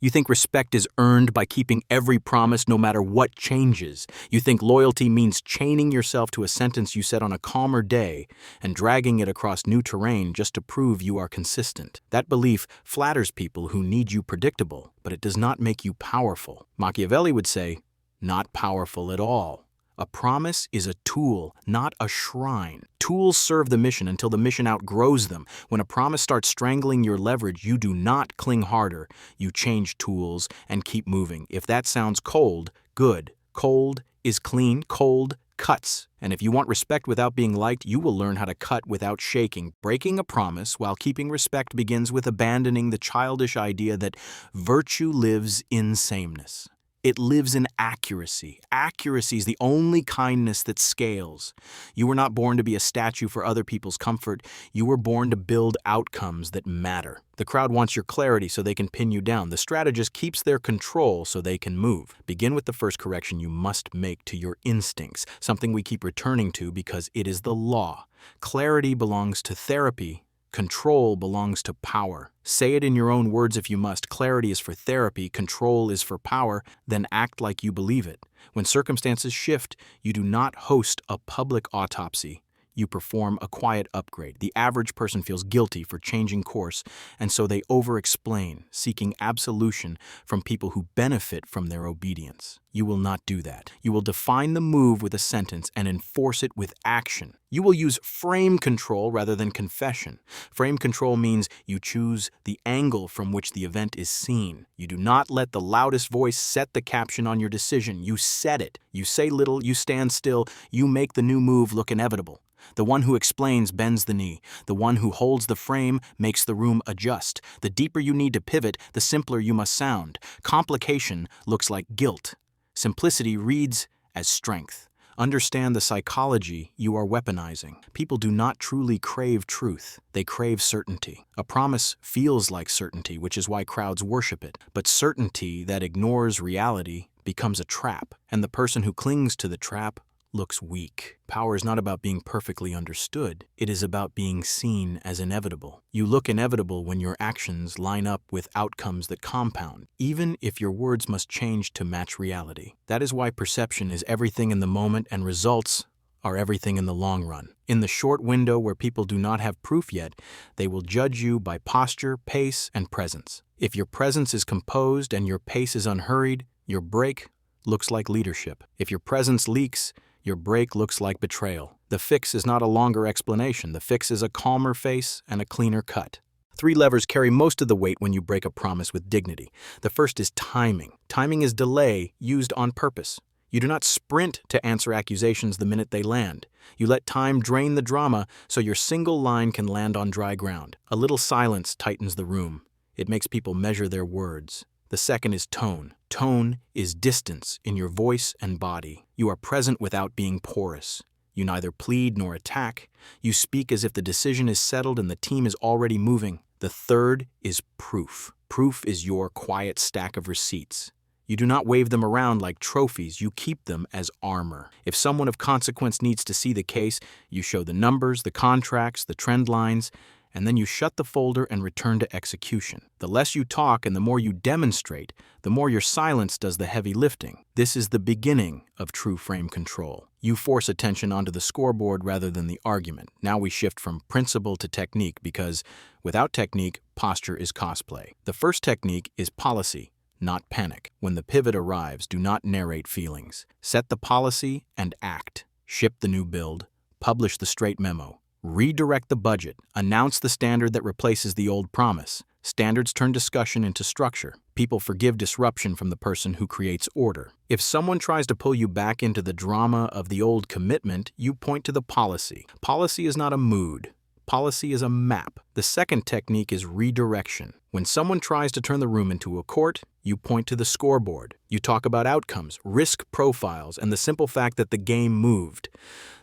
You think respect is earned by keeping every promise no matter what changes. You think loyalty means chaining yourself to a sentence you said on a calmer day and dragging it across new terrain just to prove you are consistent. That belief flatters people who need you predictable, but it does not make you powerful. Machiavelli would say, not powerful at all. A promise is a tool, not a shrine. Tools serve the mission until the mission outgrows them. When a promise starts strangling your leverage, you do not cling harder. You change tools and keep moving. If that sounds cold, good. Cold is clean. Cold cuts. And if you want respect without being liked, you will learn how to cut without shaking. Breaking a promise while keeping respect begins with abandoning the childish idea that virtue lives in sameness. It lives in accuracy. Accuracy is the only kindness that scales. You were not born to be a statue for other people's comfort. You were born to build outcomes that matter. The crowd wants your clarity so they can pin you down. The strategist keeps their control so they can move. Begin with the first correction you must make to your instincts, something we keep returning to because it is the law. Clarity belongs to therapy. Control belongs to power. Say it in your own words if you must. Clarity is for therapy, control is for power, then act like you believe it. When circumstances shift, you do not host a public autopsy. You perform a quiet upgrade. The average person feels guilty for changing course, and so they over-explain, seeking absolution from people who benefit from their obedience. You will not do that. You will define the move with a sentence and enforce it with action. You will use frame control rather than confession. Frame control means you choose the angle from which the event is seen. You do not let the loudest voice set the caption on your decision. You set it. You say little, you stand still, you make the new move look inevitable. The one who explains bends the knee. The one who holds the frame makes the room adjust. The deeper you need to pivot, the simpler you must sound. Complication looks like guilt. Simplicity reads as strength. Understand the psychology you are weaponizing. People do not truly crave truth. They crave certainty. A promise feels like certainty, which is why crowds worship it. But certainty that ignores reality becomes a trap, and the person who clings to the trap looks weak. Power is not about being perfectly understood. It is about being seen as inevitable. You look inevitable when your actions line up with outcomes that compound, even if your words must change to match reality. That is why perception is everything in the moment and results are everything in the long run. In the short window where people do not have proof yet, they will judge you by posture, pace, and presence. If your presence is composed and your pace is unhurried, your break looks like leadership. If your presence leaks, your break looks like betrayal. The fix is not a longer explanation. The fix is a calmer face and a cleaner cut. 3 levers carry most of the weight when you break a promise with dignity. The first is timing. Timing is delay used on purpose. You do not sprint to answer accusations the minute they land. You let time drain the drama so your single line can land on dry ground. A little silence tightens the room. It makes people measure their words. The second is tone. Tone is distance in your voice and body. You are present without being porous. You neither plead nor attack. You speak as if the decision is settled and the team is already moving. The third is proof. Proof is your quiet stack of receipts. You do not wave them around like trophies. You keep them as armor. If someone of consequence needs to see the case, you show the numbers, the contracts, the trend lines, and then you shut the folder and return to execution. The less you talk and the more you demonstrate, the more your silence does the heavy lifting. This is the beginning of true frame control. You force attention onto the scoreboard rather than the argument. Now we shift from principle to technique because without technique, posture is cosplay. The first technique is policy, not panic. When the pivot arrives, do not narrate feelings. Set the policy and act. Ship the new build. Publish the straight memo. Redirect the budget. Announce the standard that replaces the old promise. Standards turn discussion into structure. People forgive disruption from the person who creates order. If someone tries to pull you back into the drama of the old commitment, you point to the policy. Policy is not a mood. Policy is a map. The second technique is redirection. When someone tries to turn the room into a court, you point to the scoreboard. You talk about outcomes, risk profiles, and the simple fact that the game moved.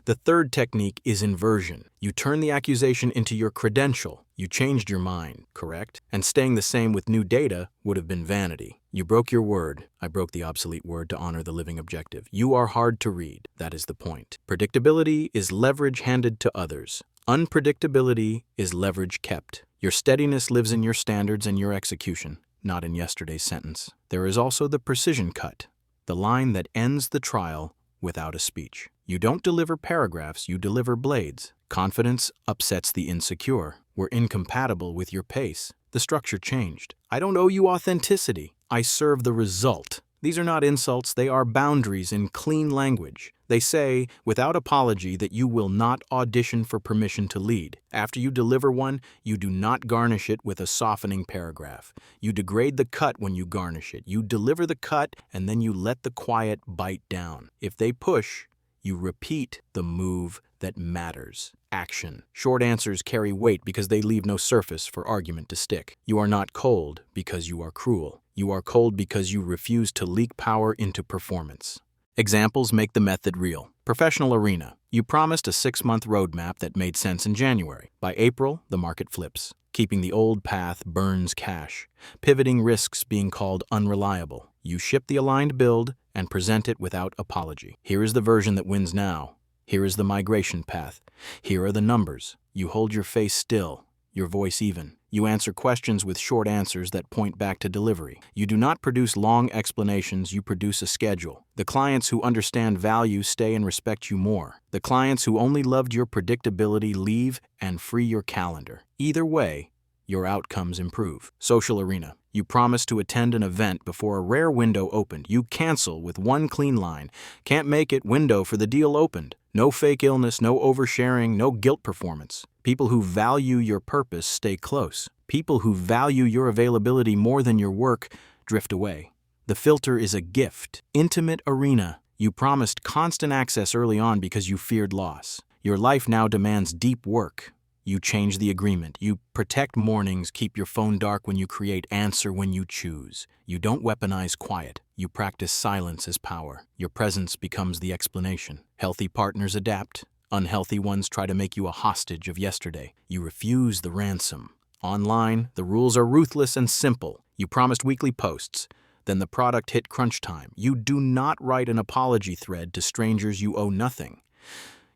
The third technique is inversion. You turn the accusation into your credential. You changed your mind, correct? And staying the same with new data would have been vanity. You broke your word. I broke the obsolete word to honor the living objective. You are hard to read. That is the point. Predictability is leverage handed to others. Unpredictability is leverage kept. Your steadiness lives in your standards and your execution. not in yesterday's sentence. There is also the precision cut, the line that ends the trial without a speech. You don't deliver paragraphs, you deliver blades. Confidence upsets the insecure. We're incompatible with your pace. The structure changed. I don't owe you authenticity. I serve the result. These are not insults, they are boundaries in clean language. They say, without apology, that you will not audition for permission to lead. After you deliver one, you do not garnish it with a softening paragraph. You degrade the cut when you garnish it. You deliver the cut, and then you let the quiet bite down. If they push, you repeat the move that matters. Action. Short answers carry weight because they leave no surface for argument to stick. You are not cold because you are cruel. You are cold because you refuse to leak power into performance. Examples make the method real. Professional arena. You promised a 6-month roadmap that made sense in January. By April, the market flips. Keeping the old path burns cash. Pivoting risks being called unreliable. You ship the aligned build and present it without apology. Here is the version that wins now. Here is the migration path. Here are the numbers. You hold your face still, your voice even. You answer questions with short answers that point back to delivery. You do not produce long explanations, you produce a schedule. The clients who understand value stay and respect you more. The clients who only loved your predictability leave and free your calendar. Either way, your outcomes improve. Social arena. You promise to attend an event before a rare window opened. You cancel with one clean line. Can't make it, window for the deal opened. No fake illness, no oversharing, no guilt performance. People who value your purpose stay close. People who value your availability more than your work drift away. The filter is a gift. Intimate arena. You promised constant access early on because you feared loss. Your life now demands deep work. You change the agreement. You protect mornings, keep your phone dark when you create, answer when you choose. You don't weaponize quiet. You practice silence as power. Your presence becomes the explanation. Healthy partners adapt. Unhealthy ones try to make you a hostage of yesterday. You refuse the ransom. Online, the rules are ruthless and simple. You promised weekly posts. Then the product hit crunch time. You do not write an apology thread to strangers you owe nothing.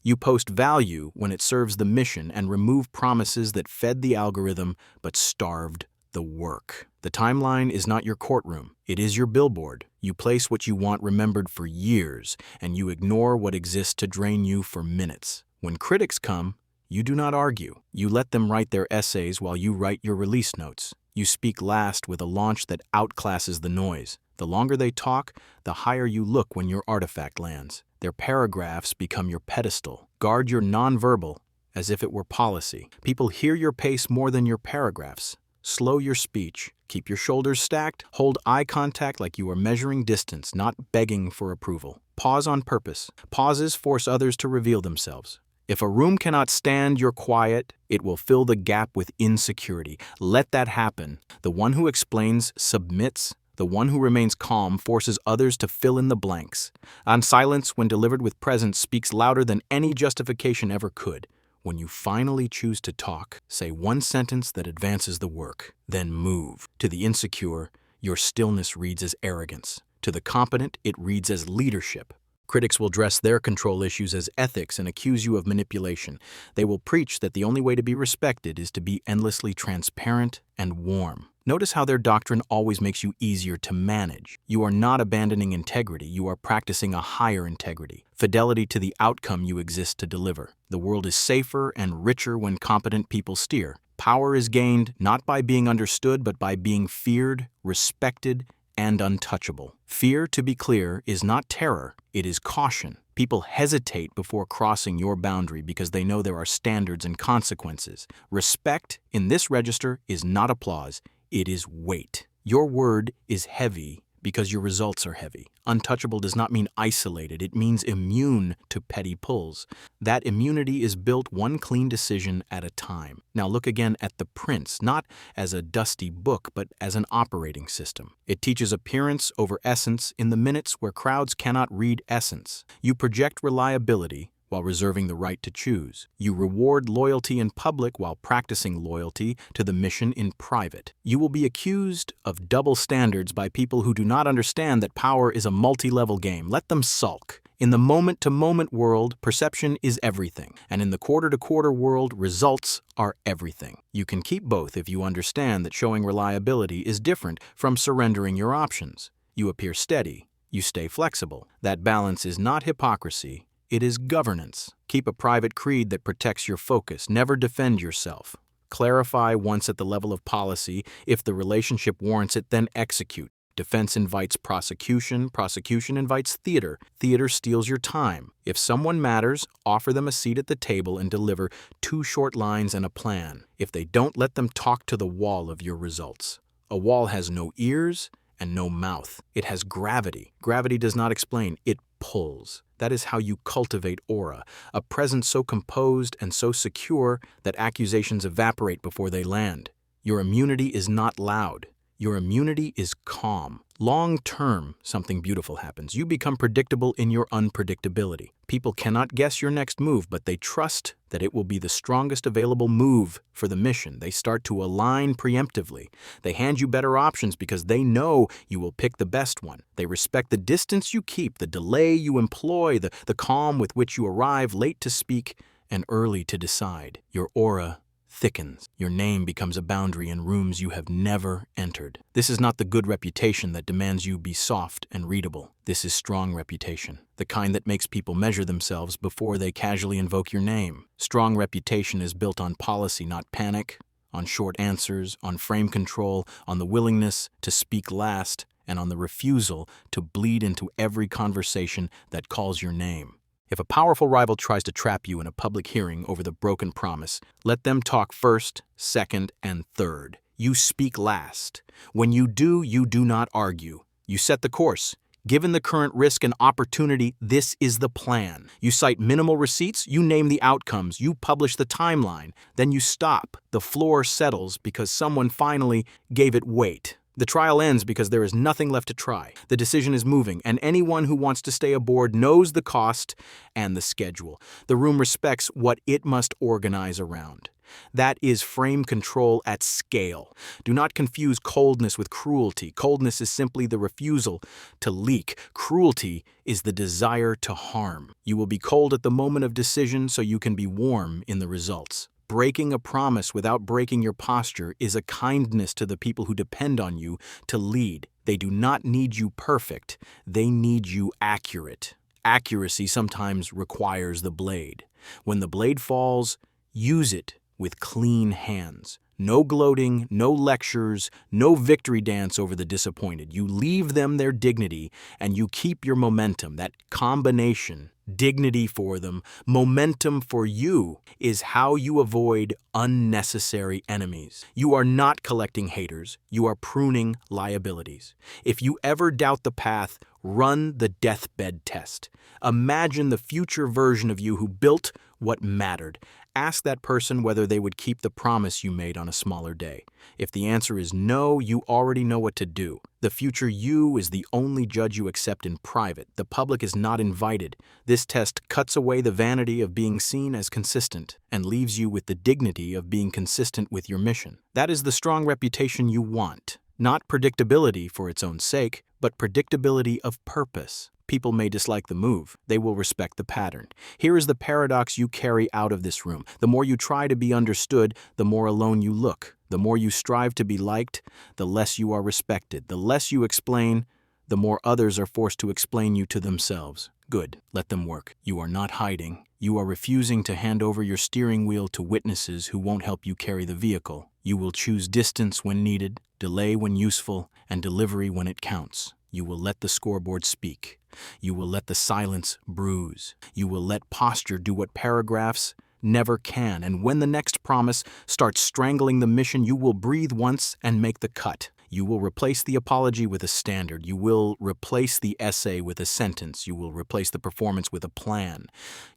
You post value when it serves the mission and remove promises that fed the algorithm but starved the work. The timeline is not your courtroom. It is your billboard. You place what you want remembered for years, and you ignore what exists to drain you for minutes. When critics come, you do not argue. You let them write their essays while you write your release notes. You speak last with a launch that outclasses the noise. The longer they talk, the higher you look when your artifact lands. Their paragraphs become your pedestal. Guard your nonverbal as if it were policy. People hear your pace more than your paragraphs. Slow your speech. Keep your shoulders stacked. Hold eye contact like you are measuring distance, not begging for approval. Pause on purpose. Pauses force others to reveal themselves. If a room cannot stand your quiet, it will fill the gap with insecurity. Let that happen. The one who explains submits. The one who remains calm forces others to fill in the blanks. And silence, when delivered with presence, speaks louder than any justification ever could. When you finally choose to talk, say one sentence that advances the work, then move. To the insecure, your stillness reads as arrogance. To the competent, it reads as leadership. Critics will dress their control issues as ethics and accuse you of manipulation. They will preach that the only way to be respected is to be endlessly transparent and warm. Notice how their doctrine always makes you easier to manage. You are not abandoning integrity, you are practicing a higher integrity. Fidelity to the outcome you exist to deliver. The world is safer and richer when competent people steer. Power is gained not by being understood, but by being feared, respected, and untouchable. Fear, to be clear, is not terror, it is caution. People hesitate before crossing your boundary because they know there are standards and consequences. Respect, in this register, is not applause, it is weight. Your word is heavy because your results are heavy. Untouchable does not mean isolated, it means immune to petty pulls. That immunity is built one clean decision at a time. Now look again at the Prince, not as a dusty book, but as an operating system. It teaches appearance over essence in the minutes where crowds cannot read essence. You project reliability while reserving the right to choose. You reward loyalty in public while practicing loyalty to the mission in private. You will be accused of double standards by people who do not understand that power is a multi-level game. Let them sulk. In the moment-to-moment world, perception is everything, and in the quarter-to-quarter world, results are everything. You can keep both if you understand that showing reliability is different from surrendering your options. You appear steady. You stay flexible. That balance is not hypocrisy. It is governance. Keep a private creed that protects your focus. Never defend yourself. Clarify once at the level of policy. If the relationship warrants it, then execute. Defense invites prosecution. Prosecution invites theater. Theater steals your time. If someone matters, offer them a seat at the table and deliver 2 short lines and a plan. If they don't, let them talk to the wall of your results. A wall has no ears and no mouth. It has gravity. Gravity does not explain. It pulls. That is how you cultivate aura, a presence so composed and so secure that accusations evaporate before they land. Your immunity is not loud. Your immunity is calm. Long term, something beautiful happens. You become predictable in your unpredictability. People cannot guess your next move, but they trust that it will be the strongest available move for the mission. They start to align preemptively. They hand you better options because they know you will pick the best one. They respect the distance you keep, the delay you employ, the calm with which you arrive late to speak and early to decide. Your aura thickens. Your name becomes a boundary in rooms you have never entered. This is not the good reputation that demands you be soft and readable. This is strong reputation, the kind that makes people measure themselves before they casually invoke your name. Strong reputation is built on policy, not panic, on short answers, on frame control, on the willingness to speak last, and on the refusal to bleed into every conversation that calls your name. If a powerful rival tries to trap you in a public hearing over the broken promise, let them talk first, second, and third. You speak last. When you do not argue. You set the course. Given the current risk and opportunity, this is the plan. You cite minimal receipts, you name the outcomes, you publish the timeline. Then you stop. The floor settles because someone finally gave it weight. The trial ends because there is nothing left to try. The decision is moving, and anyone who wants to stay aboard knows the cost and the schedule. The room respects what it must organize around. That is frame control at scale. Do not confuse coldness with cruelty. Coldness is simply the refusal to leak. Cruelty is the desire to harm. You will be cold at the moment of decision so you can be warm in the results. Breaking a promise without breaking your posture is a kindness to the people who depend on you to lead. They do not need you perfect. They need you accurate. Accuracy sometimes requires the blade. When the blade falls, use it with clean hands. No gloating, no lectures, no victory dance over the disappointed. You leave them their dignity and you keep your momentum. That combination, dignity for them, momentum for you, is how you avoid unnecessary enemies. You are not collecting haters. You are pruning liabilities. If you ever doubt the path, run the deathbed test. Imagine the future version of you who built what mattered. Ask that person whether they would keep the promise you made on a smaller day. If the answer is no, you already know what to do. The future you is the only judge you accept in private. The public is not invited. This test cuts away the vanity of being seen as consistent and leaves you with the dignity of being consistent with your mission. That is the strong reputation you want. Not predictability for its own sake, but predictability of purpose. People may dislike the move. They will respect the pattern. Here is the paradox you carry out of this room. The more you try to be understood, the more alone you look. The more you strive to be liked, the less you are respected. The less you explain, the more others are forced to explain you to themselves. Good. Let them work. You are not hiding. You are refusing to hand over your steering wheel to witnesses who won't help you carry the vehicle. You will choose distance when needed, delay when useful, and delivery when it counts. You will let the scoreboard speak. You will let the silence bruise. You will let posture do what paragraphs never can. And when the next promise starts strangling the mission, you will breathe once and make the cut. You will replace the apology with a standard. You will replace the essay with a sentence. You will replace the performance with a plan.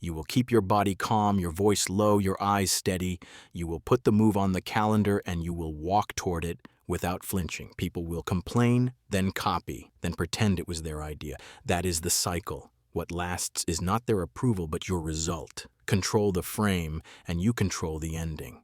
You will keep your body calm, your voice low, your eyes steady. You will put the move on the calendar and you will walk toward it without flinching. People will complain, then copy, then pretend it was their idea. That is the cycle. What lasts is not their approval, but your result. Control the frame, and you control the ending.